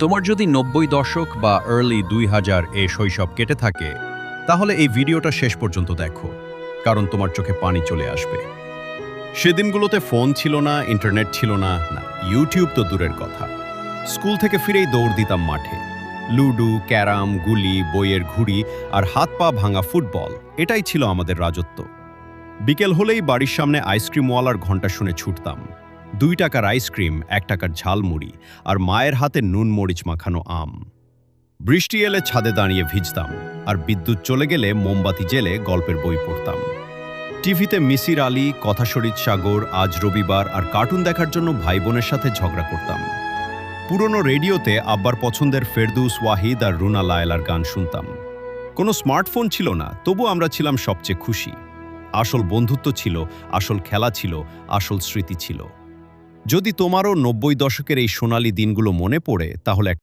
তোমার যদি ৯০ দশক বা আর্লি ২০০০ এ শৈশব কেটে থাকে, তাহলে এই ভিডিওটা শেষ পর্যন্ত দেখো, কারণ তোমার চোখে পানি চলে আসবে। সেদিনগুলোতে ফোন ছিল না, ইন্টারনেট ছিল না, ইউটিউব তো দূরের কথা। স্কুল থেকে ফিরেই দৌড় দিতাম মাঠে। লুডো, ক্যারাম, গুলি, বইয়ের ঘুড়ি আর হাত পা ভাঙা ফুটবল, এটাই ছিল আমাদের রাজত্ব। বিকেল হলেই বাড়ির সামনে আইসক্রিমওয়ালার ঘণ্টা শুনে ছুটতাম। ২ টাকার আইসক্রিম, ১ টাকার ঝালমুড়ি আর মায়ের হাতে নুন মরিচ মাখানো আম। বৃষ্টি এলে ছাদে দাঁড়িয়ে ভিজতাম, আর বিদ্যুৎ চলে গেলে মোমবাতি জেলে গল্পের বই পড়তাম। টিভিতে মিসির আলী, কথাশরীদ সাগর, আজ রবিবার আর কার্টুন দেখার জন্য ভাই বোনের সাথে ঝগড়া করতাম। পুরনো রেডিওতে আব্বার পছন্দের ফেরদৌস ওয়াহিদ আর রুনা লায়লার গান শুনতাম। কোনো স্মার্টফোন ছিল না, তবু আমরা ছিলাম সবচেয়ে খুশি। আসল বন্ধুত্ব ছিল, আসল খেলা ছিল, আসল স্মৃতি ছিল। যদি তোমারও ৯০ দশকের এই সোনালী দিনগুলো মনে পড়ে, তাহলে